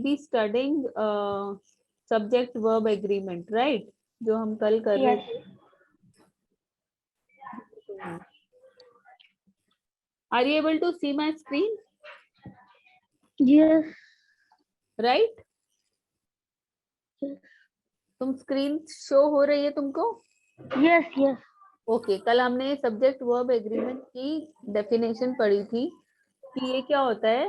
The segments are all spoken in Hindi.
Will be studying subject verb agreement, right, जो हम कल कर रहे थे। Are you able to see my screen? Yes. Right? Yes. तुम स्क्रीन शो हो रही है तुमको? Yes. Yes. ओके, कल हमने सब्जेक्ट वर्ब एग्रीमेंट की डेफिनेशन पढ़ी थी कि ये क्या होता है।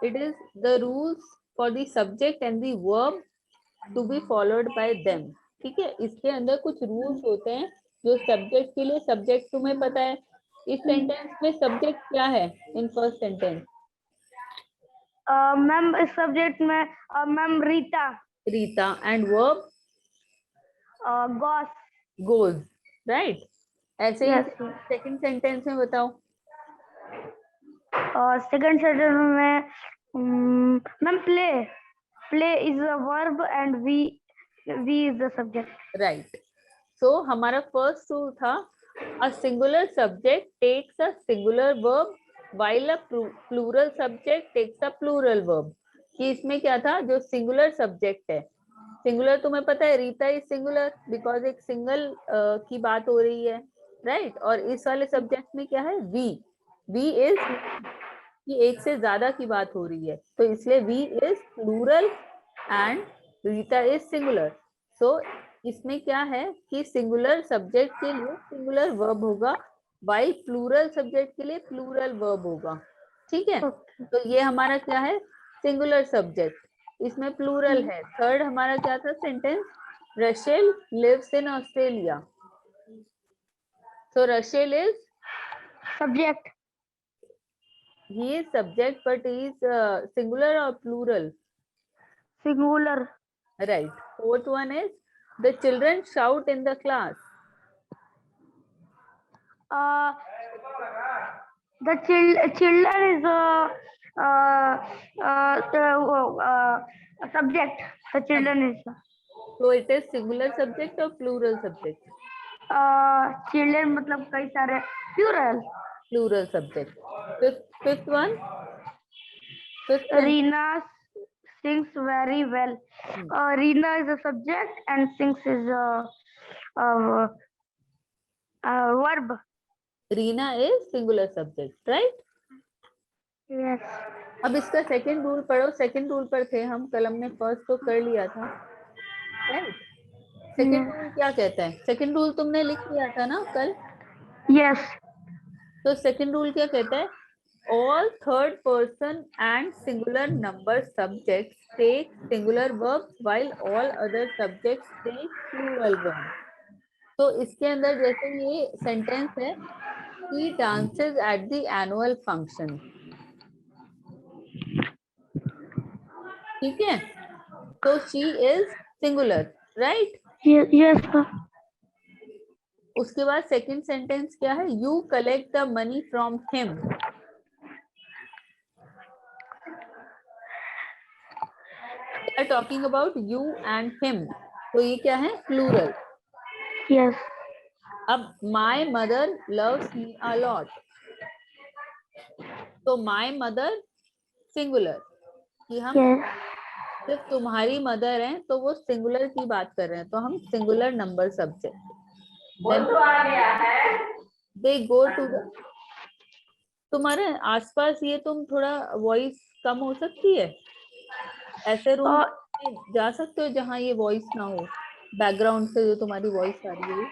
It is the rules for the subject and the verb to be followed by them. ठीक है, इसके अंदर कुछ रूल्स होते हैं जो सब्जेक्ट के लिए। सब्जेक्ट तुम्हें पता है, इस सेंटेंस में सब्जेक्ट क्या है इन फर्स्ट सेंटेंस? मैम इस सब्जेक्ट में ma'am Rita. Rita. And verb? Goes. Goes, right. ऐसे ही Yes. सेकंड सेंटेंस में बताओ। सेकंड सेंटेंस में ma'am play. Play is a verb and we is the subject. Right. So हमारा फर्स्ट रूल था a singular subject takes a singular verb while a plural subject takes a plural verb. कि इसमें क्या था, जो सिंगुलर सब्जेक्ट है, सिंगुलर तुम्हें पता है रीता इज सिंगुलर बिकॉज एक सिंगल की बात हो रही है, राइट। और इस वाले सब्जेक्ट में क्या है, वी इज कि एक से ज्यादा की बात हो रही है, तो इसलिए we is plural and Rita is singular. So इसमें क्या है कि सिंगुलर सब्जेक्ट के लिए सिंगुलर वर्ब होगा, वाइल प्लूरल सब्जेक्ट के लिए प्लूरल वर्ब होगा। ठीक है, तो ये हमारा क्या है, सिंगुलर सब्जेक्ट, इसमें प्लूरल है। थर्ड हमारा क्या था sentence, Rachel lives in Australia. So Rachel is subject. he is subject but he is singular or plural? Singular. Right. Fourth one is the children shout in the class. The children is a subject. The children is So it is singular subject or plural subject? children मतलब कई सारे plural. Plural subject. Fifth one. Fifth sentence. Reena sings very well. Reena is a subject and sings is a verb. Reena is singular subject, right? Yes. अब इसका सेकंड रूल पढ़ो। सेकंड रूल पर थे हम कल, हमने फर्स्ट तो कर लिया था, राइट। सेकंड रूल क्या कहता है? सेकंड रूल तुमने लिख लिया था ना कल? Yes. तो सेकंड रूल क्या कहता है, all third person and singular number subjects take singular verbs while all other subjects take plural verbs. तो इसके अंदर जैसे ये सेंटेंस है, he dances at the annual function, ठीक है, तो she is singular, right? Yes. उसके बाद सेकंड सेंटेंस क्या है, you collect the money from him. We are talking about you and him, तो ये क्या है, प्लूरल। Yes. अब my mother loves me a lot, तो my mother सिंगुलर, कि हम सिर्फ तुम्हारी मदर हैं तो वो सिंगुलर की बात कर रहे हैं, तो हम singular number subject. They go to the, तुम्हारे आसपास ये तुम थोड़ा वॉइस कम हो सकती है, ऐसे रूम में जा सकते हो जहाँ ये वॉइस ना हो, बैकग्राउंड से जो तुम्हारी वॉइस आ रही है।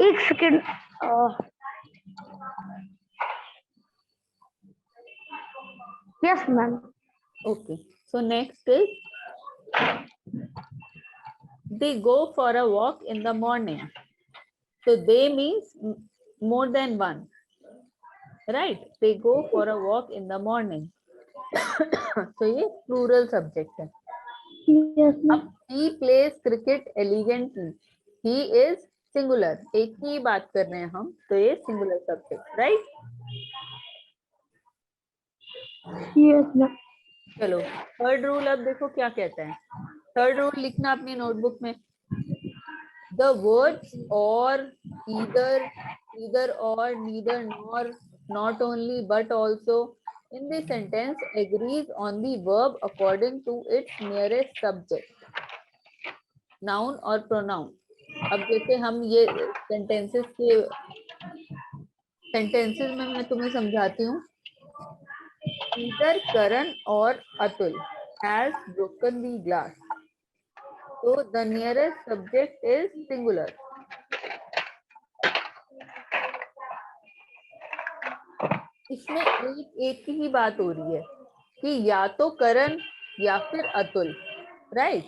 एक second. Yes, ma'am. Okay, so next is they go for a walk in the morning. So they means more than one, right? They go for a walk in the morning. So ये plural subject है। Yes, ma'am. अब he plays cricket elegantly. He is singular, एक ही बात कर रहे हैं हम, तो ये singular subject, right? Yes, ma'am. चलो थर्ड रूल अब देखो क्या कहता है। थर्ड रूल लिखना अपनी नोटबुक में। The words or, either or, neither nor, not only but also, in the sentence agrees on the verb according to its nearest subject, noun or pronoun. अब जैसे हम ये सेंटेंसेस में मैं तुम्हें समझाती हूँ. Either Karan or Atul has broken the glass. So the nearest subject is singular. इसमें एक की ही बात हो रही है कि या तो करण या फिर अतुल, राइट?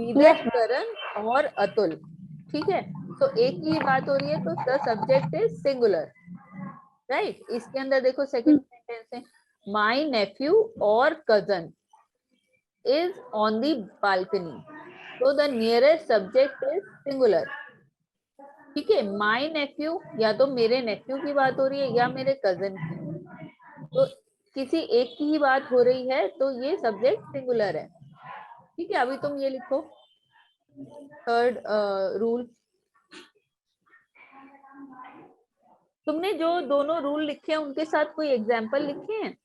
ईदर करण और अतुल, ठीक है. तो एक की ही बात हो रही है, तो the subject is singular, right? इसके अंदर देखो सेकंड सेंटेंस है, my nephew or cousin is on the balcony. तो the nearest subject is singular, ठीक है. माय नेफ्यू, या तो मेरे नेफ्यू की बात हो रही है या मेरे कजन की. तो किसी एक की ही बात हो रही है, तो ये सब्जेक्ट सिंगुलर है, ठीक है. अभी तुम ये लिखो थर्ड रूल. तुमने जो दोनों रूल लिखे हैं उनके साथ कोई एग्जाम्पल लिखे हैं?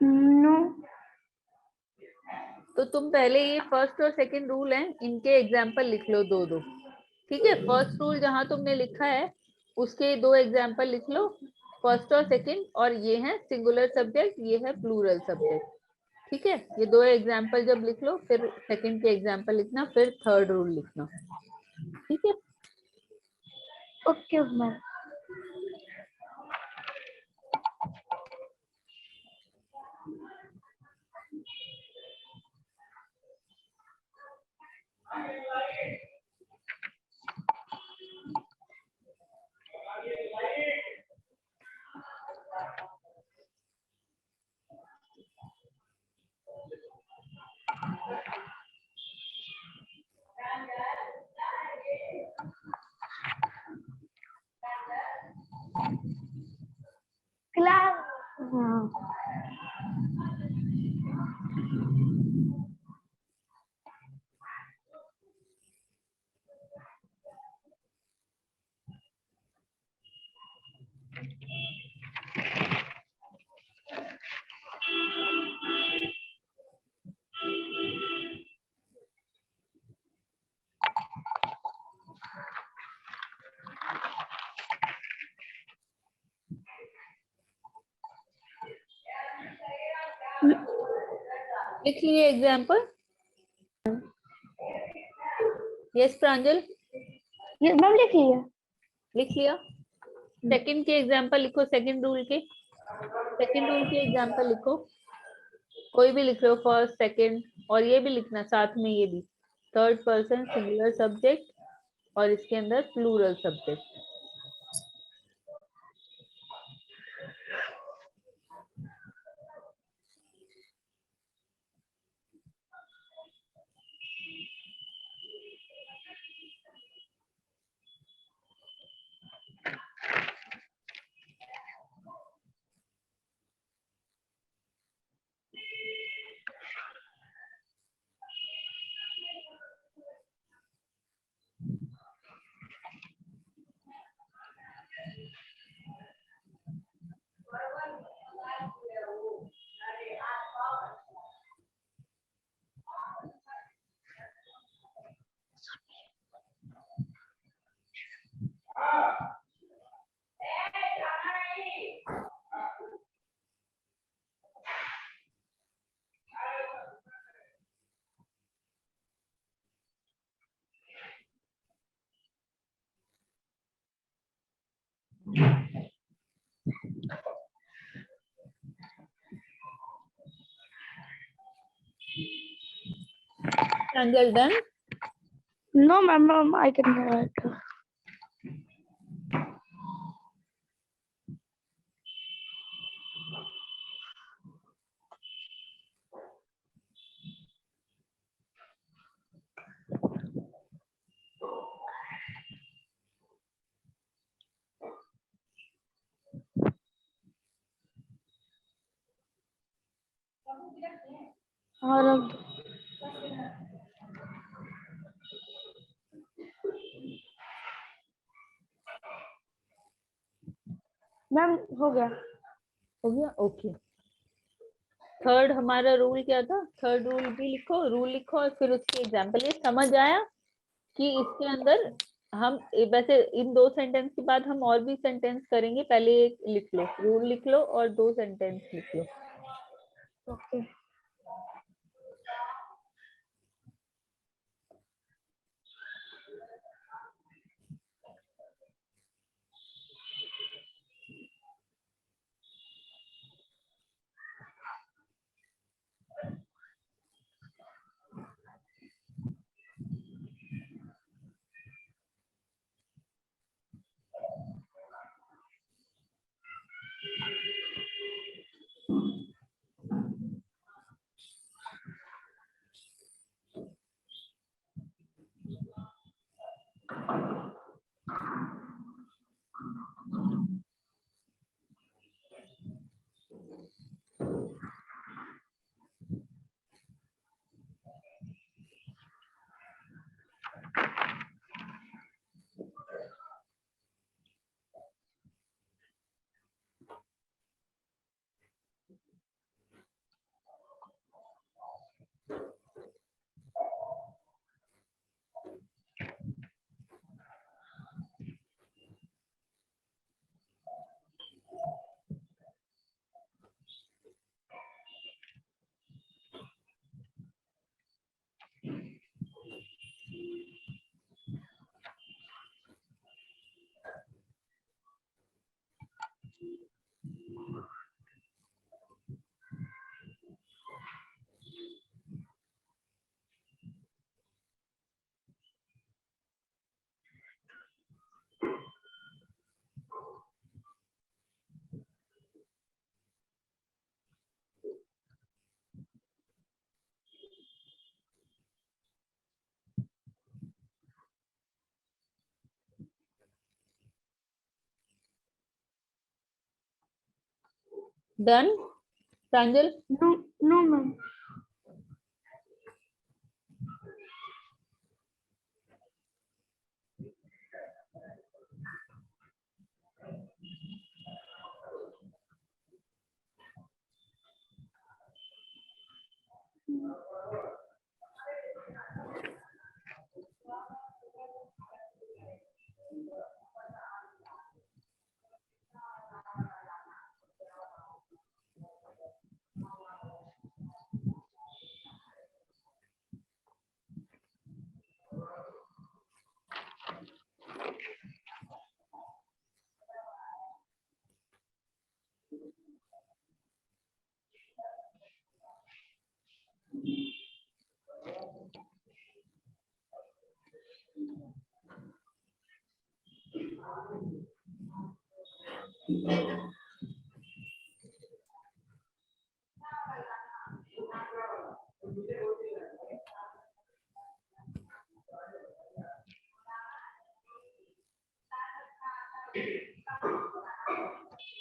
नो. तो तुम पहले ये फर्स्ट और सेकंड रूल हैं, इनके एग्जाम्पल लिख लो दो दो, ठीक है. फर्स्ट रूल जहां तुमने लिखा है उसके दो एग्जाम्पल लिख लो, फर्स्ट और सेकंड, और ये है सिंगुलर सब्जेक्ट, ये है प्लूरल सब्जेक्ट, ठीक है. ये दो एग्जाम्पल जब लिख लो, फिर सेकंड के एग्जाम्पल लिखना, फिर थर्ड रूल लिखना, ठीक है. Okay ma'am. क्लास. लिख लिए एग्जाम्पल? यस प्रांजल, ये मैम लिख लिया. लिख लिया. सेकंड के एग्जाम्पल लिखो, सेकंड रूल के एग्जाम्पल लिखो, कोई भी लिख लो, फर्स्ट सेकंड, और ये भी लिखना साथ में, ये भी थर्ड पर्सन सिंगुलर सब्जेक्ट और इसके अंदर plural subject. Pranjal done? No, ma'am, I can write. और अब मैम हो गया. हो गया, ओके. थर्ड हमारा रूल क्या था, थर्ड रूल भी लिखो, रूल लिखो और फिर उसके एग्जाम्पल। ये समझ आया कि इसके अंदर हम वैसे इन 2 सेंटेंस के बाद हम और भी सेंटेंस करेंगे, पहले एक लिख लो, रूल लिख लो और 2 सेंटेंस लिख लो। ओके। डन प्रांजल? No, no, ma'am.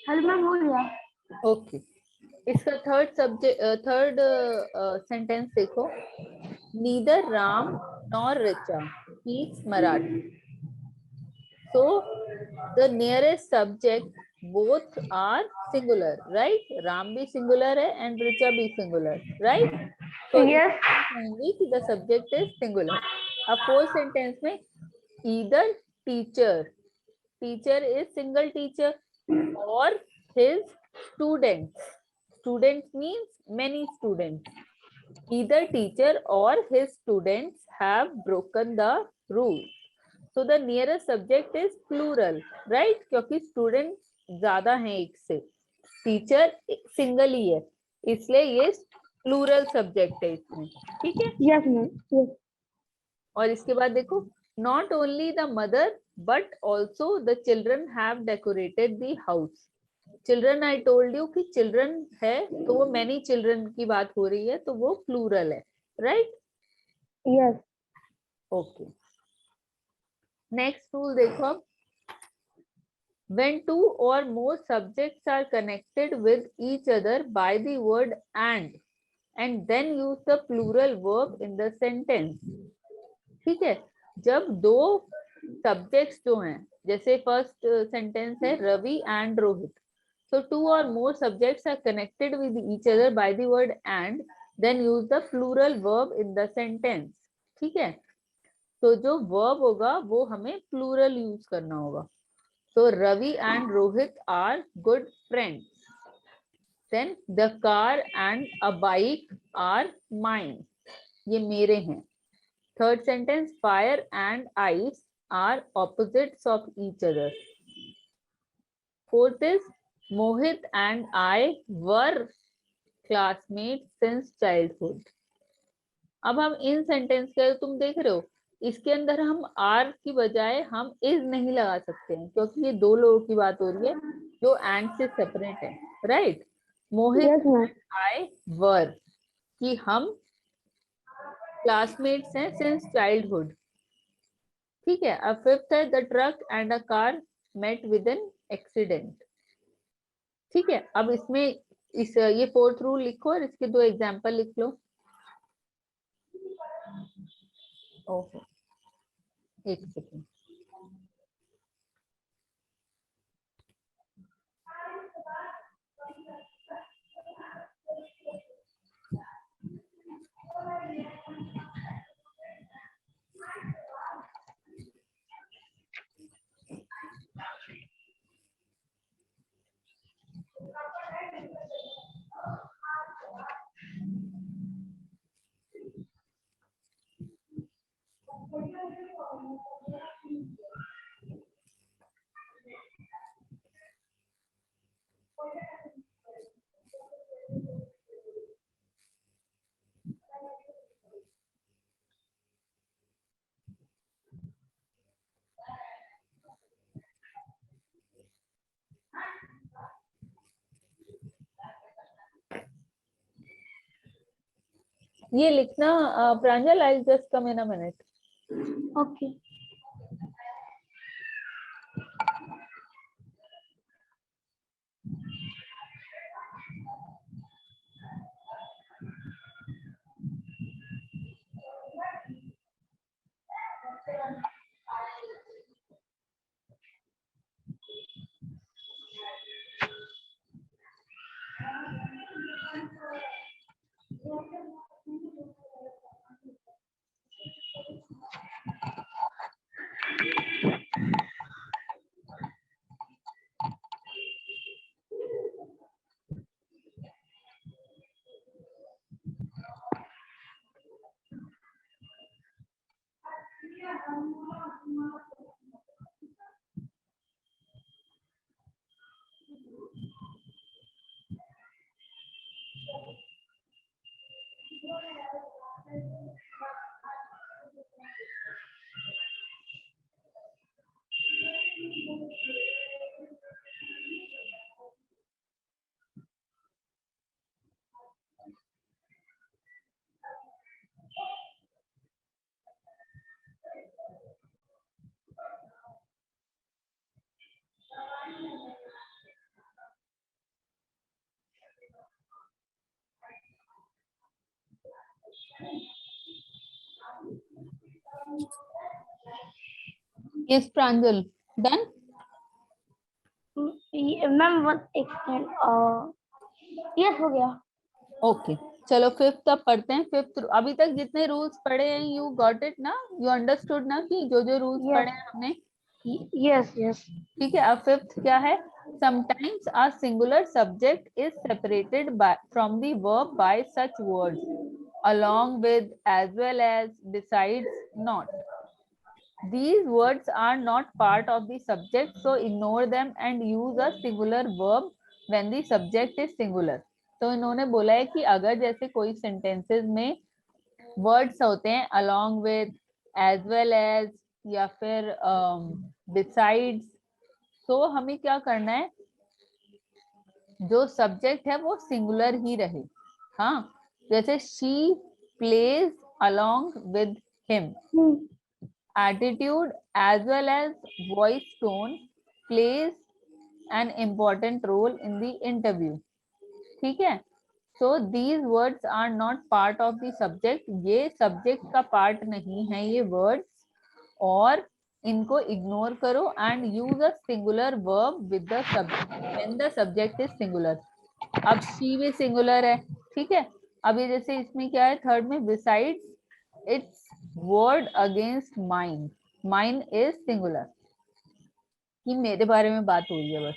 Hello ma'am, हो गया। ओके, इसका थर्ड सब्जेक्ट, थर्ड सेंटेंस देखो। Neither Ram nor Richa speaks Marathi. So the nearest subject both are singular, right? Ram भी singular है and Richa भी singular, right? So Yes. इसमें कहेंगे कि the subject is singular. अब fourth sentence में either teacher, teacher is single teacher, or his students, students means many students. Either teacher or his students have broken the rule. So the nearest subject is plural, right? क्योंकि students ज्यादा हैं एक से, teacher सिंगल ही है, इसलिए ये प्लूरल सब्जेक्ट है इसमें, ठीक है? Yes, ma'am. Yes. और इसके बाद देखो, not only the mother but also the children have decorated the house. Children I told you कि children है तो वो many children की बात हो रही है, तो वो प्लूरल है, right? Yes. Okay. Next rule देखो अब, when two or more subjects are connected with each other by the word and then use the plural verb in the sentence. ठीक है, जब दो सब्जेक्ट्स जो हैं, जैसे फर्स्ट सेंटेंस है Ravi and Rohit, So two or more subjects are connected with each other by the word and, then use the plural verb in the sentence. ठीक है, तो जो verb होगा वो हमें plural use करना होगा. So Ravi and Rohit are good friends. Then the car and a bike are mine. ये मेरे हैं. Third sentence, fire and ice are opposites of each other. Fourth is Mohit and I were classmates since childhood. अब हम इन सेंटेंस के, तुम देख रहे हो इसके अंदर हम आर की बजाय हम इज नहीं लगा सकते हैं, क्योंकि ये दो लोगों की बात हो रही है जो एंड से सेपरेट है, राइट. मोहित एंड आई वर, कि हम क्लासमेट्स हैं सिंस चाइल्डहुड. ठीक है. अब फिफ्थ है the truck and a car met with an accident. ठीक है. अब इसमें ये फोर्थ रूल लिखो और इसके दो एग्जांपल लिख लो. ओके, एक सेकेंड. ये लिखना Pranjal, I just come in a minute. Okay. Yes, Pranjal, done? Ma'am one एक सेकंड. यस हो गया. ओके, चलो फिफ्थ अब पढ़ते हैं. फिफ्थ, अभी तक जितने रूल्स पढ़े हैं यू गॉट इट ना, यू अंडरस्टूड ना कि जो जो रूल्स पढ़े हैं हमने. Yes yes. ठीक है. अब फिफ्थ क्या है? Sometimes a singular subject is separated by from the verb bye such words along with, as well as, besides, not. These words are not part of the subject, so ignore them and use a singular verb when the subject is singular. तो इन्होंने बोला है कि अगर जैसे कोई सेंटेंसेस में वर्ड्स होते हैं along with, as well as या फिर besides, तो हमें क्या करना है, जो सब्जेक्ट है वो सिंगुलर ही रहे. हाँ, जैसे she plays along with him. Attitude as well as voice tone plays an important role in the interview. ठीक है. So these words are not part of the subject. ये subject का part नहीं है ये words, और इनको इग्नोर करो and use a singular verb with the subject when the subject is singular. अब शी भी सिंगुलर है, ठीक है। अब ये जैसे इसमें क्या है थर्ड में, besides it's word against mine, mine is singular, कि मेरे बारे में बात हो रही है बस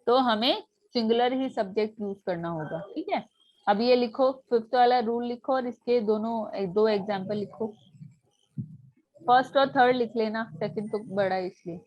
तो हमें सिंगुलर ही सब्जेक्ट यूज करना होगा, ठीक है। अब ये लिखो, फिफ्थ वाला रूल लिखो और इसके दो एग्जाम्पल लिखो। फर्स्ट और थर्ड लिख लेना, सेकंड तो बड़ा है इसलिए।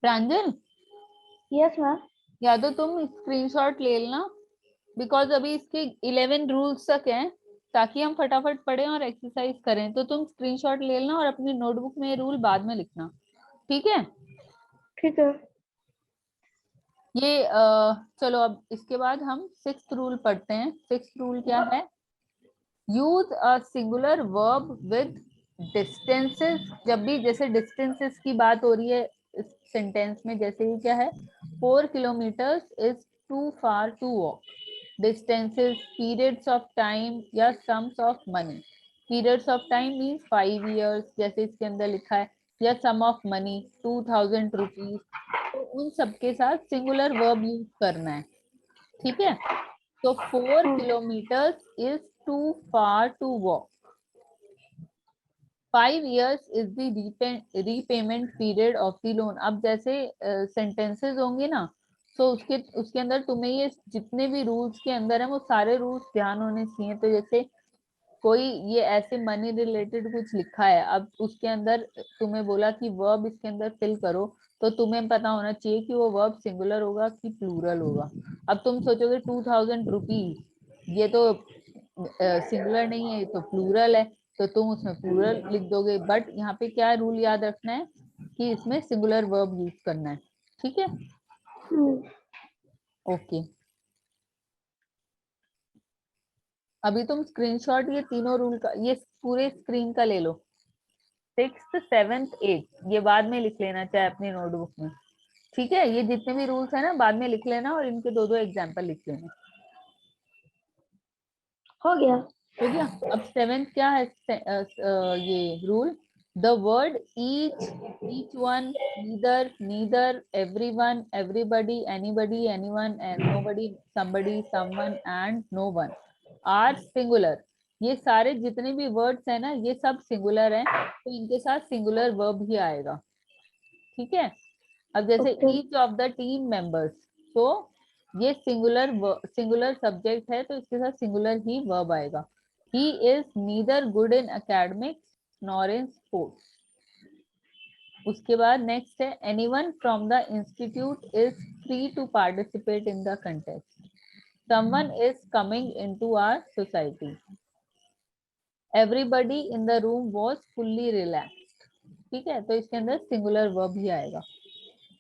प्रांजल, यस मैम। या तो तुम स्क्रीनशॉट ले लेना, बिकॉज अभी इसके 11 रूल्स तक हैं, ताकि हम फटाफट पढ़ें और एक्सरसाइज करें। तो तुम स्क्रीनशॉट ले लेना और अपनी नोटबुक में रूल बाद में लिखना, ठीक है। ठीक है। ये चलो अब इसके बाद हम सिक्स्थ रूल पढ़ते हैं। सिक्स्थ रूल क्या है? Use a singular verb with distances. जब भी जैसे डिस्टेंसेस की बात हो रही है इस सेंटेंस में, जैसे ही क्या है, 4 kilometres is too far to walk. Distances, periods of time या sums of money. Periods of time means 5 years जैसे इसके अंदर लिखा है, या सम ऑफ मनी 2000 रुपीज। तो उन सबके साथ सिंगुलर वर्ब यूज करना है, ठीक है। तो 4 kilometers is too far to walk. 5 years is the repayment period of the loan. अब जैसे सेंटेंसेस होंगे ना, तो उसके अंदर तुम्हें ये जितने भी रूल्स के अंदर है वो सारे रूल्स ध्यान होने चाहिए। तो जैसे कोई ये ऐसे मनी रिलेटेड कुछ लिखा है, अब उसके अंदर तुम्हें बोला कि वर्ब इसके अंदर फिल करो, तो तुम्हें पता होना चाहिए कि वो वर्ब सिंगुलर होगा कि प्लूरल होगा। अब तुम सोचोगे 2000 रुपीज, ये तो सिंगुलर नहीं है, ये तो प्लूरल है, तो तुम उसमें प्लूरल लिख दोगे। बट यहाँ पे क्या रूल याद रखना है कि इसमें सिंगुलर वर्ब यूज करना है, ठीक है। ओके, अभी तुम स्क्रीनशॉट ये तीनों रूल का, ये पूरे स्क्रीन का ले लो। 6th 7th 8th ये बाद में लिख लेना चाहे अपनी नोटबुक में, ठीक है। ये जितने भी रूल्स है ना बाद में लिख लेना और इनके दो एग्जाम्पल लिख लेना। हो गया। हो गया। अब 7th क्या है? ये rule, The word each one, either, neither, everyone, everybody, anybody, anyone, and nobody, somebody, someone, and no one are singular. ये सारे जितने भी वर्ड्स है ना, ये सब सिंगुलर हैं, तो इनके साथ सिंगुलर वर्ब ही आएगा। ठीक है। अब जैसे Okay. Each of the team members, तो ये सिंगुलर सब्जेक्ट है, तो इसके साथ सिंगुलर ही वर्ब आएगा। He is neither good in academics nor in sports. उसके बाद नेक्स्ट है anyone from the institute is free to participate in the contest. Someone is coming into our society. Everybody in the room was fully relaxed. ठीक है, तो इसके अंदर सिंगुलर वर्ब ही आएगा।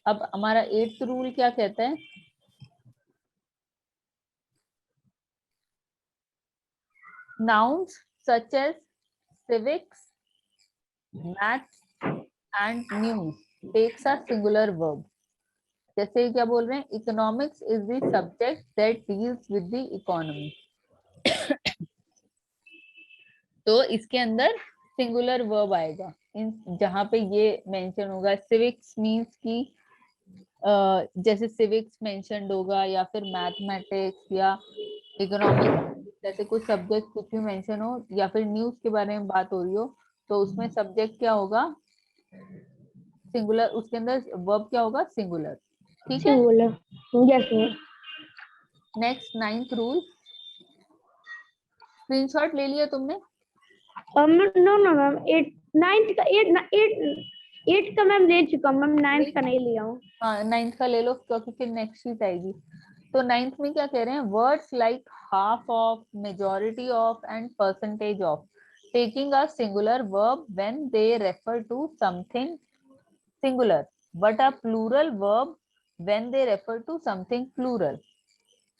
अब हमारा 8th रूल क्या कहता है? Nouns such as civics, maths and news takes a singular verb. जैसे क्या बोल रहे हैं, economics is the subject that deals with the economy. तो इसके अंदर सिंगुलर वर्ब आएगा इन जहां पे ये मेंशन होगा। सिविक्स मींस की जैसे सिविक्स मेंशनड होगा, या फिर मैथमेटिक्स या इकोनॉमिक्स, जैसे कुछ सब्जेक्ट कुछ भी मेंशन हो, या फिर न्यूज के बारे में बात हो रही हो, तो उसमें सब्जेक्ट क्या होगा? सिंगुलर। उसके अंदर वर्ब क्या होगा? सिंगुलर। ठीक है। Singular. Yes, ma'am. Next 9th rule. Screenshot ले लिया तुमने? No, no, ma'am. 8 का मैम ले चुका हूँ मैम, 9th का नहीं लिया हूँ। हाँ, 9th का ले लो, क्योंकि फिर नेक्स्ट शीट आएगी। तो 9th में क्या कह रहे हैं? Words like half of, majority of and percentage of taking a singular verb when they refer to something singular, but a plural verb when they refer to something plural.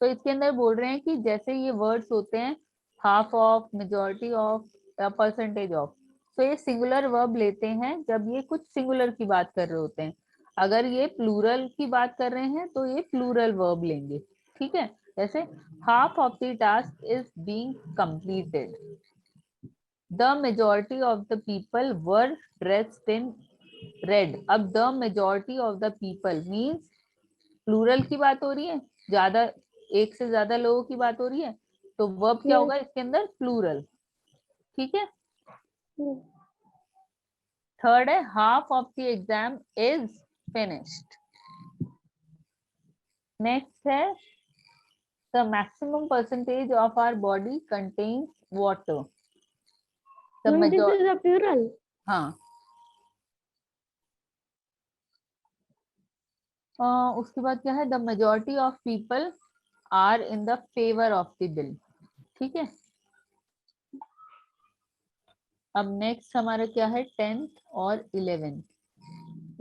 तो इसके अंदर बोल रहे हैं कि जैसे ये वर्ड्स होते हैं हाफ ऑफ, मेजॉरिटी ऑफ या परसेंटेज ऑफ, तो ये सिंगुलर वर्ब लेते हैं जब ये कुछ सिंगुलर की बात कर रहे होते हैं। अगर ये प्लूरल की बात कर रहे हैं तो ये प्लूरल वर्ब लेंगे। ठीक है। जैसे half of the task is being completed, the majority of the people were dressed in red. अब the majority of the people means plural की बात हो रही है, ज्यादा, एक से ज्यादा लोगों की बात हो रही है, तो वर्ब क्या होगा इसके अंदर? प्लूरल। ठीक है। थर्ड है half of the exam is finished. Next है the maximum percentage of our body contains water. This is a plural. हाँ, उसके बाद क्या है? The majority of people are in the favour of the bill. ठीक है। अब नेक्स्ट हमारा क्या है? 10th और 11th,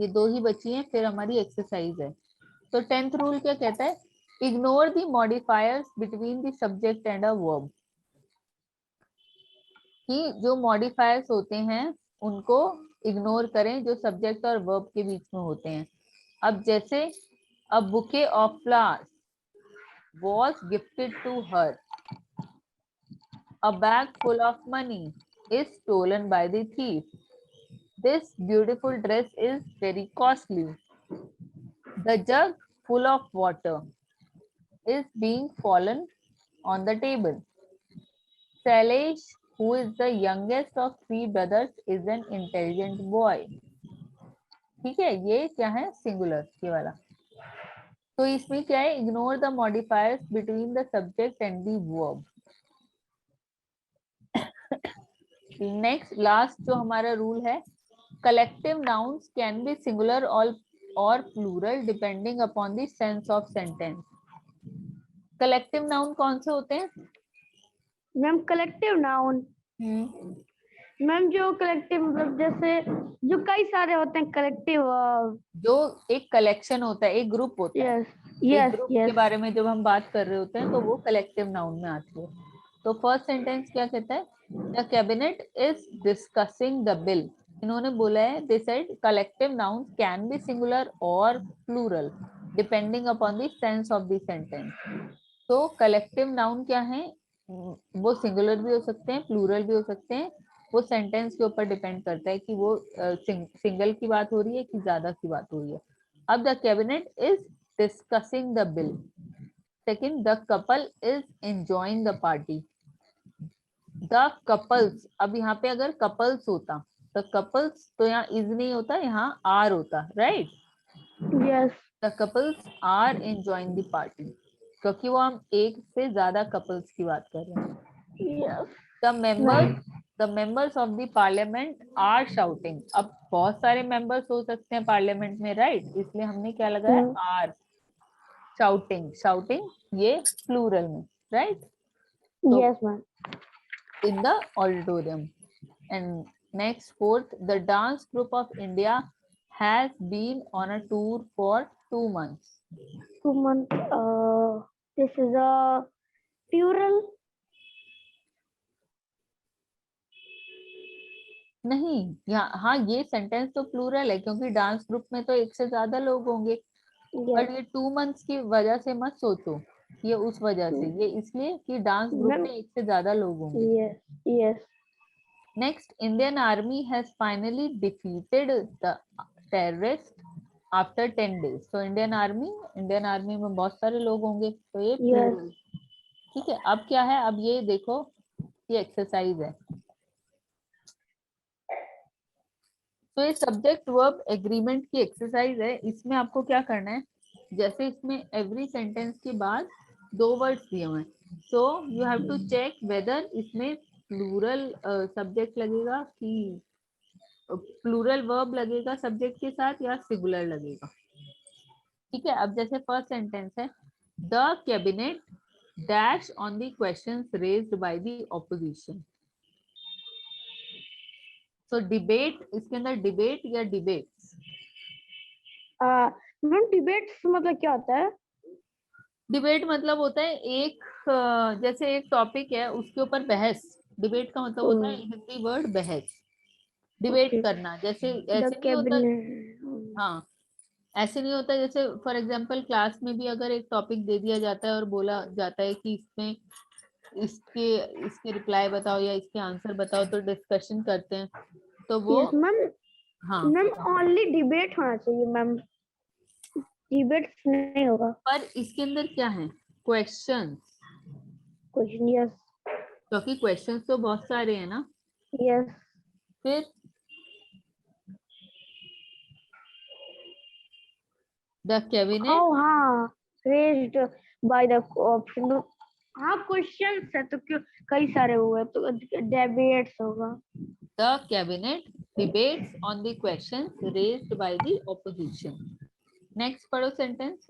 ये दो ही बची हैं, फिर हमारी एक्सरसाइज है। तो 10th रूल क्या कहता है? Ignore the modifiers between the subject and a verb. कि जो मॉडिफायर्स होते हैं उनको इग्नोर करें जो सब्जेक्ट और वर्ब के बीच में होते हैं। अब जैसे a bouquet of flowers was gifted to her, a bag full of money is stolen by the thief, this beautiful dress is very costly, the jug full of water is being fallen on the table, Sailesh, who is the youngest of 3 brothers, is an intelligent boy. ठीक है, ये क्या है? सिंगुलर, ये वाला। तो इसमें क्या है? Ignore the modifiers between the subject and the verb. Next last जो हमारा रूल है, collective nouns can be singular और plural depending upon the sense of sentence. Collective noun कौन से होते हैं मैम? कलेक्टिव नाउन मैम, जो कलेक्टिव मतलब जैसे जो कई सारे होते हैं कलेक्टिव, जो एक कलेक्शन होता है, एक ग्रुप होता है। यस एक यस ग्रुप के यस। बारे में जब हम बात कर रहे होते हैं तो वो कलेक्टिव नाउन में आती है। तो फर्स्ट सेंटेंस क्या कहता है? The cabinet is discussing the bill. इन्होंने बोला है, they said collective noun can be singular और plural depending upon the sense of the sentence. तो कलेक्टिव नाउन क्या है? वो सिंगुलर भी हो सकते हैं, प्लूरल भी हो सकते हैं, वो सेंटेंस के ऊपर डिपेंड करता है कि वो सिंगल की बात हो रही है कि ज्यादा की बात हो रही है. अब the cabinet is discussing the bill. Second, the couple is enjoying the party. The couples, अब यहाँ पे अगर कपल्स होता द कपल्स तो यहाँ इज नहीं होता, यहाँ आर होता, right. Yes. The couples are enjoying the party, क्योंकि वो हम एक से ज्यादा कपल्स की बात कर रहे हैं. Yes. The members of the parliament are shouting. अब बहुत सारे मेंबर्स हो सकते हैं पार्लियामेंट में, राइट, इसलिए हमने क्या लगाया, आर. शाउटिंग, शाउटिंग ये प्लूरल में, right. Yes, ma'am. In the auditorium. And next, fourth, the dance group of India has been on a tour for 2 months. 2 months. This is a plural. नहीं, यहाँ हाँ ये सेंटेंस तो प्लूरल है क्योंकि डांस ग्रुप में तो एक से ज्यादा लोग होंगे. But Yes. ये 2 months की वजह से मत सोचो, ये उस वजह से, ये इसलिए कि डांस ग्रुप Ma'am. में एक से ज्यादा लोग होंगे. Yes. Yes. Next, Indian Army has finally defeated the terrorists after 10 days. So Indian Army में बहुत सारे लोग होंगे, तो ये Yes. प्लूरल. ठीक है. अब क्या है, अब ये देखो, ये एक्सरसाइज है. तो ये सब्जेक्ट वर्ब एग्रीमेंट की एक्सरसाइज है. इसमें आपको क्या करना है, जैसे इसमें एवरी सेंटेंस के बाद 2 वर्ड्स दिए हुए हैं, so you have to check whether इसमें प्लूरल सब्जेक्ट लगेगा कि प्लूरल वर्ब लगेगा सब्जेक्ट के साथ या सिंगुलर लगेगा. ठीक है. अब जैसे फर्स्ट सेंटेंस है, the cabinet dash on the questions raised by the opposition. तो डिबेट, इसके अंदर डिबेट या डिबेट्स. मैम डिबेट्स मतलब क्या होता है? डिबेट मतलब होता है एक जैसे एक टॉपिक है उसके ऊपर बहस. डिबेट का मतलब होता है हिंदी वर्ड बहस, डिबेट करना. जैसे ऐसे नहीं होता, हाँ ऐसे नहीं होता. जैसे फॉर एग्जांपल क्लास में भी अगर एक टॉपिक दे दिया जाता है और बोला जाता है कि इसमें इसके इसके रिप्लाई बताओ या इसके आंसर बताओ, तो डिस्कशन करते हैं, तो वो यस मैम. हाँ मैम ओनली डिबेट होना चाहिए मैम, डिबेट्स नहीं होगा. पर इसके अंदर क्या है, क्वेश्चंस. क्वेश्चन. यस. क्योंकि क्वेश्चंस तो बहुत सारे हैं ना. यस. फिर द कैबिनेट, हाँ रेज्ड बाय द ऑप्शन. हाँ क्वेश्चन है तो क्यों कई सारे हुए तो डिबेट्स होगा. The cabinet debates on the questions raised by the opposition. Next पढ़ो sentence.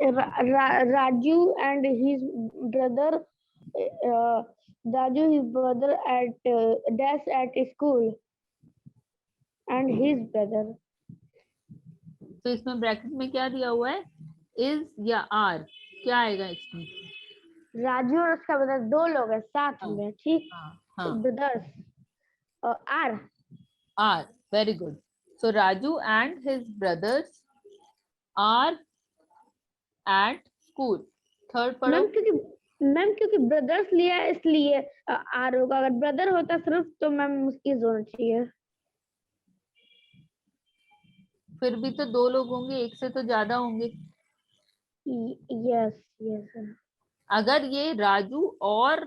Raju and his brother at dash at school and his brother. तो इसमें ब्रैकेट में क्या दिया हुआ है, इज या आर, क्या आएगा इसमें. राजू और उसका ब्रदर 2 लोग हैं साथ में. ठीक. Brothers are. Are, very good. So Raju and his brothers are at school. Third पढ़ो. मैम क्योंकि ब्रदर्स लिया है इसलिए आर होगा. अगर ब्रदर होता सिर्फ तो मैम उसकी होना चाहिए. फिर भी तो 2 लोग होंगे, एक से तो ज्यादा होंगे. यस. यस. अगर ये राजू और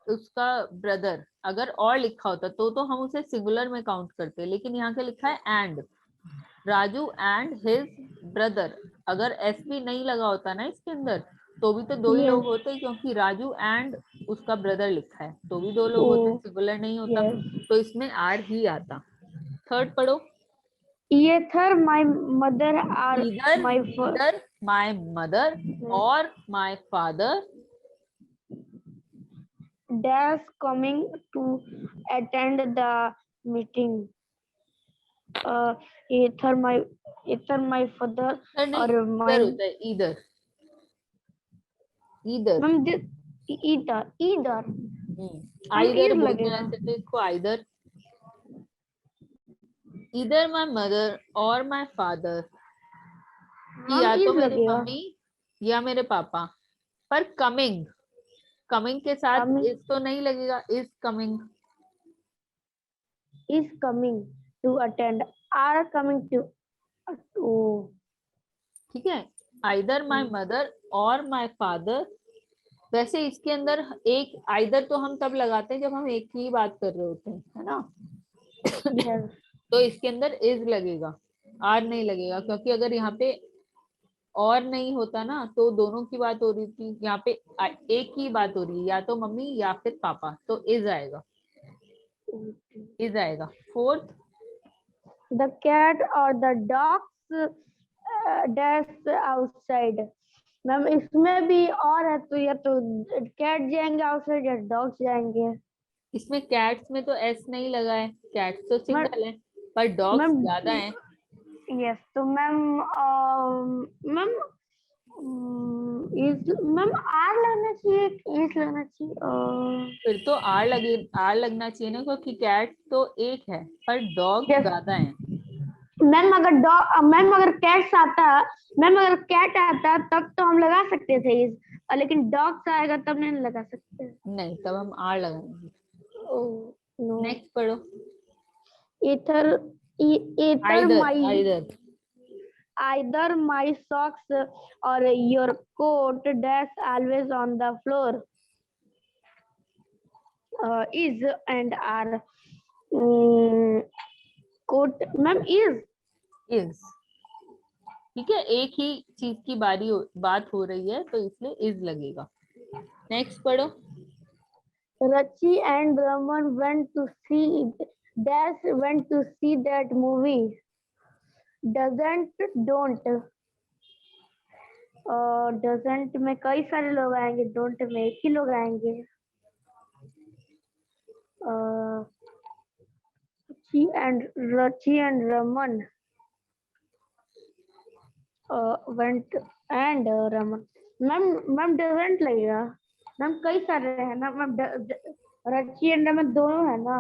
उसका ब्रदर अगर और लिखा होता तो हम उसे सिंगुलर में काउंट करते, लेकिन यहाँ पे लिखा है and. Raju and his brother, अगर एस भी नहीं लगा होता ना इसके अंदर तो भी तो 2 ही लोग होते, क्योंकि राजू एंड उसका ब्रदर लिखा है तो भी 2 लोग होते, सिंगुलर नहीं होता. तो इसमें आर ही आता. थर्ड पढ़ो. Either my mother or either my mother or my father dash coming to attend the meeting. Either my father or my either. Ma'am either either बोलते हैं ऐसे, तो इसको either my mother or my father, या तो मेरी मम्मी या मेरे पापा. पर coming कमिंग के साथ Coming. इज तो नहीं लगेगा, is coming. Is coming to attend. Are coming to. Oh. ठीक है, आइदर माई मदर और माई फादर। वैसे इसके अंदर एक आइदर तो हम तब लगाते हैं जब हम एक की बात कर रहे होते हैं, है ना। Yes. तो इसके अंदर इज लगेगा, आर नहीं लगेगा, क्योंकि अगर यहाँ पे और नहीं होता ना तो दोनों की बात हो रही थी, यहाँ पे एक की बात हो रही है, या तो मम्मी या फिर पापा, तो इज आएगा, इज आएगा। Fourth, The cat or the dogs dash outside. Ma'am इसमें भी और है, तो या तो कैट जाएंगे आउटसाइड या डॉग्स जाएंगे। इसमें कैट्स में तो एस नहीं लगा है, कैट्स तो सिंगल है, पर डॉग्स मैम ज्यादा है। यस, तो ma'am ma'am is ma'am are लगना चाहिए, इज लगना चाहिए। फिर तो आर लगे, आर लगना चाहिए ना, क्योंकि कैट तो एक है पर डॉग Yes. ज्यादा है। मैम अगर कैट्स आता, मैम अगर कैट आता तब तो हम लगा सकते थे इस, लेकिन डॉग्स आएगा तब नहीं लगा सकते। नहीं, तब हम आर लगाएंगे। नो। नेक्स्ट पढ़ो। Ether ether either, my either either my socks or your coat dash always on the floor. Is and are coat ma'am is. Is, ठीक है, एक ही चीज की बात हो रही है तो इसलिए इज लगेगा। नेक्स्ट पढ़ो। Rachi and Raman went to see that movie. Doesn't, don't. Doesn't में कई सारे लोग आएंगे, don't में एक ही लोग आएंगे। Rachi and Raman went and Raman. Ma'am doesn't लगेगा। मैम कई सारे हैं ना मैम, रची एंड रमन दोनों है ना।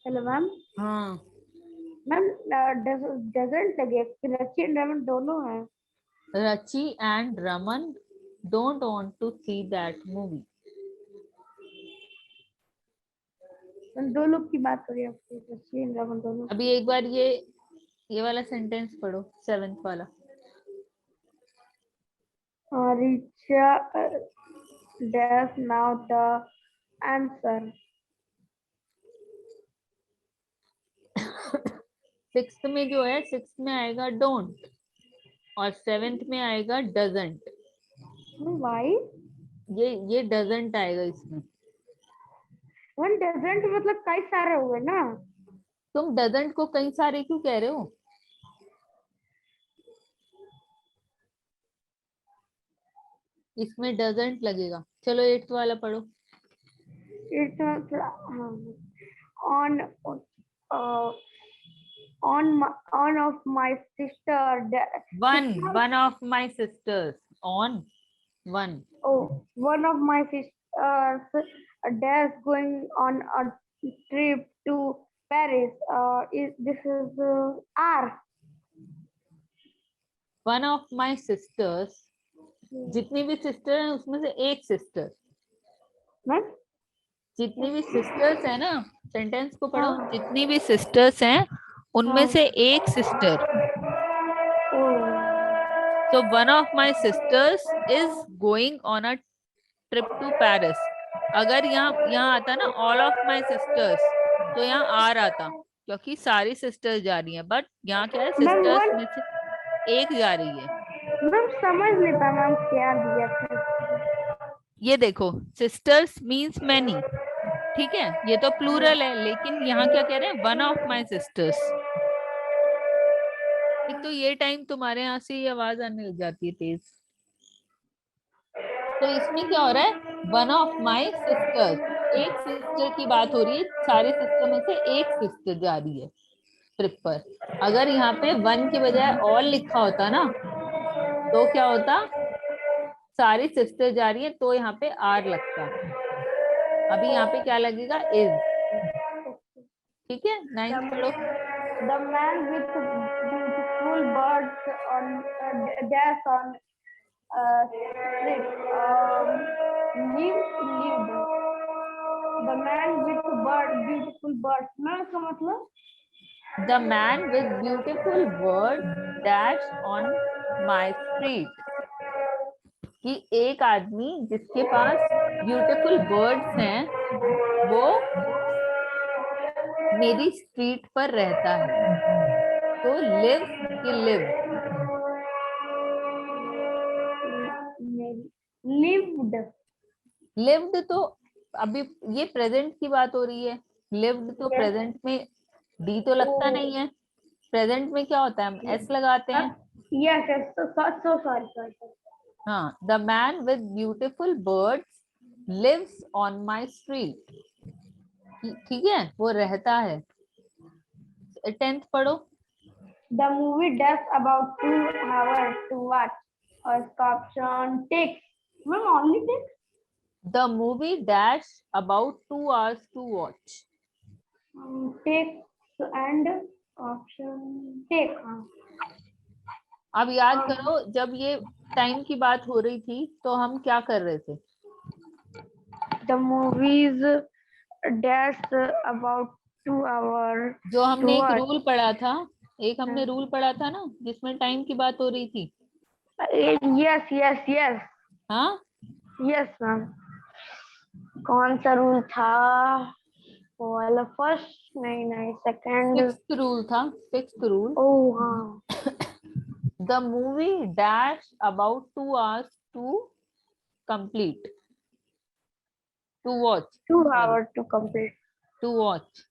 Hello ma'am. हाँ, मैम डजंट लगे, रची एंड रमन दोनों हैं। Rachi and Raman don't want to see that movie. दो लोग की बात करिए, रची एंड रमन दोनों। अभी एक बार ये वाला सेंटेंस पढ़ो, 7th वाला। Richa dash now the answer. 6th में जो है, 6th में आएगा डोंट और 7th में आएगा डजंट। व्हाई? ये डजंट आएगा इसमें। वन डजंट मतलब कई सारे हुए ना। तुम डजंट को कई सारे क्यों कह रहे हो? इसमें डजंट लगेगा। चलो 8th वाला पढ़ो। On of my sister. One of my sisters on one. Oh, one of my sisters dad's going on a trip to Paris. This is R. One of my sisters, जितनी भी सिस्टर है उसमें से एक सिस्टर। मैम जितनी भी सिस्टर्स है ना, सेंटेंस को पढ़ो, जितनी भी सिस्टर्स हैं उनमें से एक sister. So one of my sisters is going on a trip to Paris. अगर यहाँ आता ना all of my sisters, तो यहाँ आर आता, क्योंकि सारी सिस्टर्स जा रही हैं, बट यहाँ क्या है, सिस्टर्स में से एक जा रही है। मैम समझ नहीं पाया मैम क्या दिया था। ये देखो, सिस्टर्स मीन्स मैनी, ठीक है, ये तो प्लूरल है, लेकिन यहाँ क्या कह रहे हैं, वन ऑफ माई सिस्टर्स। एक तो ये टाइम तुम्हारे यहाँ से ये आवाज आने लग जाती है तेज, तो इसमें क्या हो रहा है, वन ऑफ माई सिस्टर्स, एक सिस्टर की बात हो रही है, सारे सिस्टर में से एक सिस्टर जा रही है ट्रिप पर। अगर यहाँ पे वन की बजाय ऑल लिखा होता ना, तो क्या होता, सारी सिस्टर जा रही है तो यहाँ पे आर लगता। अभी यहाँ पे क्या लगेगा, इज। ठीक है, 9th पढ़ो। The man with beautiful birds on dash on Street. Lived. The man with beautiful birds. Ma'am इसका मतलब? The man with beautiful birds dashed on my street. कि एक आदमी जिसके पास ब्यूटीफुल बर्ड्स हैं वो मेरी स्ट्रीट पर रहता है। तो लिव कि लिव? Lived. लिव्ड तो अभी ये प्रेजेंट की बात हो रही है। लिव्ड तो प्रेजेंट में डी तो लगता नहीं है। प्रेजेंट में क्या होता है, हम एस लगाते हैं। Yes, yes. So sorry. हाँ, the man with beautiful birds lives on my street. ठीक है, वो रहता है। 10th पढ़ो। The movie does about 2 hours to watch. और इसका option takes. Ma'am only takes? The movie dash about 2 hours to watch. Takes and option take. हाँ. अब याद करो, जब ये टाइम की बात हो रही थी तो हम क्या कर रहे थे? The movies dash about 2 hours. जो हमने to एक watch. रूल पढ़ा था, हमने रूल पढ़ा था ना जिसमें टाइम की बात हो रही थी। Yes. हाँ, Yes मैम। कौन सा रूल था? वाला फर्स्ट? नहीं सेकंड। 6th रूल था, 6th रूल। ओह हाँ। The movie dash about 2 hours to complete, to watch, 2 hours to complete. to watch.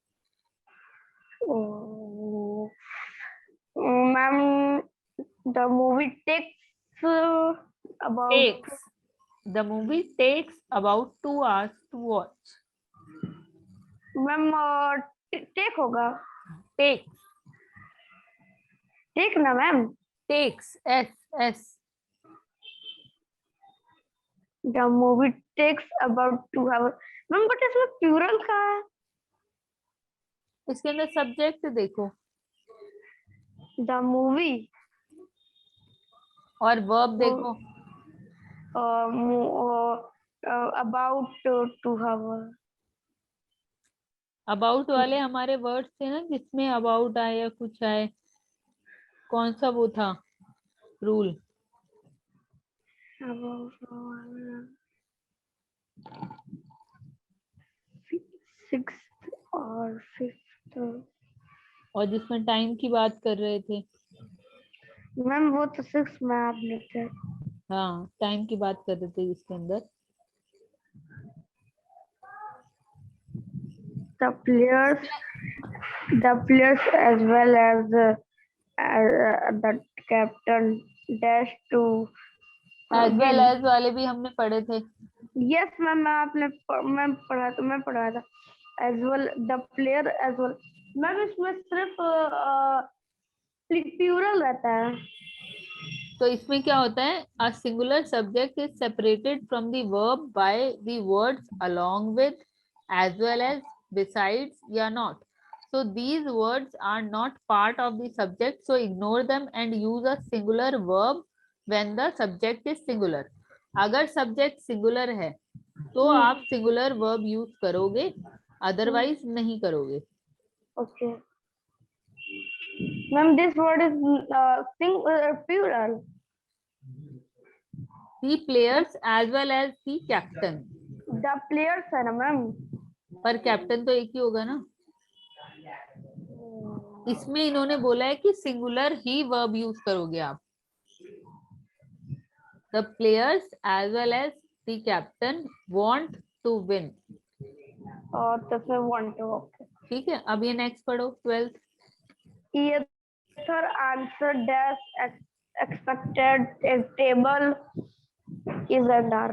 Oh, ma'am, the movie takes about Takes. The movie takes about 2 hours to watch. Ma'am take होगा। Takes. टेक ना ma'am. Takes. S. The movie takes about 2 hours. Ma'am but इसमें प्लूरल का है। इसके अंदर सब्जेक्ट देखो The movie और वर्ब देखो। about 2 hours. अबाउट वाले हमारे वर्ड्स थे ना जिसमें अबाउट आए या कुछ आए, कौन सा वो था रूल? Sixth और fifth। और जिसमें टाइम की बात कर रहे थे। मैम वो तो 6 में आप लेते। हाँ, टाइम की बात कर रहे थे इसके अंदर। The players as well as the captain dash to as well win. एज वाले भी हमने पढ़े थे। Yes मैम, मैं पढ़ा था as well the player as well। Ma'am इसमें सिर्फ प्लूरल रहता है। तो इसमें क्या होता है, a singular subject is separated from the verb by the words along with, as well as, besides या not. So these words are not part of the subject, so ignore them and use a singular verb when the subject is singular. अगर subject singular है तो आप singular verb use करोगे, otherwise नहीं करोगे। Okay ma'am, this word is plural। The players as well as the captain। The players है ना मैम। पर कैप्टन तो एक ही होगा ना। इसमें इन्होंने बोला है कि सिंगुलर ही वर्ब यूज करोगे आप। The players as well as the captain want to win. और तो फिर want to। ठीक है, अब ये नेक्स्ट पढ़ो 12th। Either answer dash expected a table is under।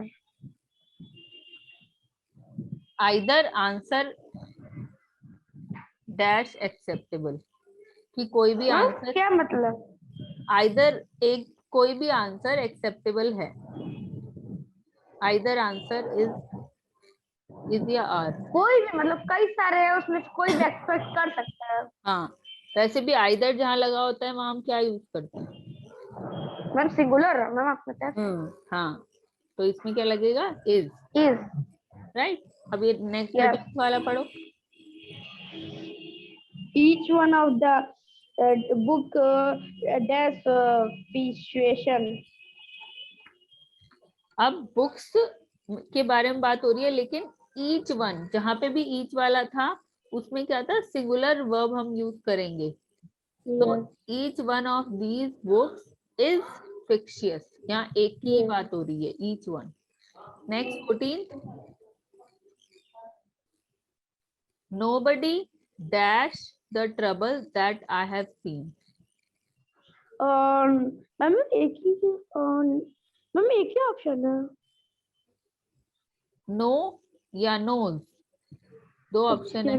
Either answer dash acceptable, कि कोई भी आंसर, क्या मतलब? आइदर एक कोई भी आंसर एक्सेप्टेबल है। आइदर आंसर इज या आर। कोई भी मतलब कई सारे है उसमें कोई भी एक्सपेक्ट कर सकता है। हाँ, वैसे भी आइदर जहाँ लगा होता है वहां हम क्या यूज करते हैं? मैम सिंगुलर मैम आपका टेस्ट हाँ, तो इसमें क्या लगेगा, इज, इज राइट। अब ये नेक्स्ट Yes. 13th वाला पढ़ो। each one of the book dash persuasion. अब बुक्स के बारे में बात हो रही है, लेकिन ईच वन, जहां पे भी ईच वाला था उसमें क्या था, सिंगुलर वर्ब हम यूज करेंगे। तो Yes. Each one of these books is fictitious, यहाँ एक ही Yes. बात हो रही है, each one. Next 14th, nobody dash the trouble that I have seen. Ma'am एक ही मैम एक ही ऑप्शन है। नो या नोज, दो ऑप्शन है।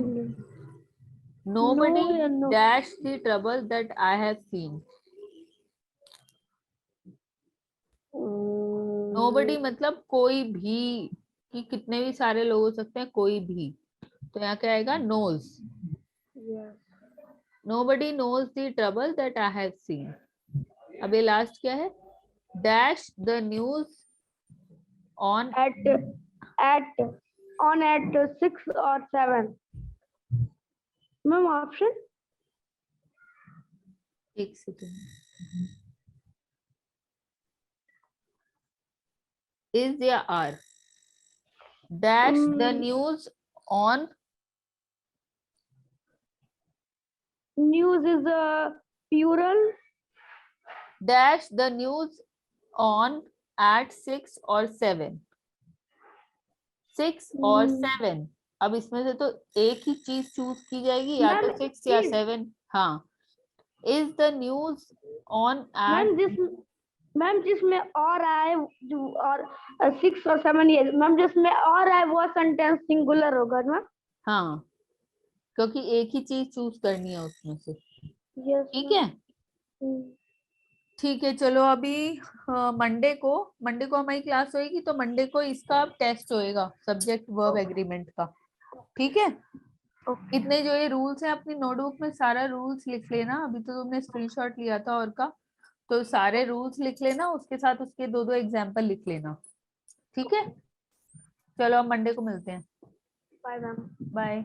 No nobody या no. dash the trouble that I have seen. nobody मतलब कोई भी, कि कितने भी सारे लोग हो सकते हैं, कोई भी, तो यहाँ क्या आएगा, knows. Yes. nobody knows the trouble that I have seen. अब ये लास्ट क्या है, dash the news on at 6 or 7. Ma'am option एक सेकेंड, is या are, dash the news on, news is a plural. dash the news on at 6 or 7. 6 और 7, अब इसमें से तो एक ही चीज चूज की जाएगी, या तो 6 या 7। हाँ, is the news on at, ma'am जिसमें और आए और 6 और 7, ये मैम जिसमें और आए वो सेंटेंस सिंगुलर होगा ना। हाँ, क्योंकि एक ही चीज चूज करनी है उसमें से। ठीक है, ठीक है। चलो अभी मंडे को हमारी क्लास होएगी, तो मंडे को इसका टेस्ट होएगा, सब्जेक्ट वर्ब एग्रीमेंट का। ठीक है, इतने जो ये रूल्स हैं अपनी नोटबुक में सारा रूल्स लिख लेना। अभी तो तुमने स्क्रीनशॉट लिया था और का, तो सारे रूल्स लिख लेना, उसके साथ उसके 2-2 एग्जाम्पल लिख लेना। ठीक है, चलो अब मंडे को मिलते हैं। Bye ma'am. बाय।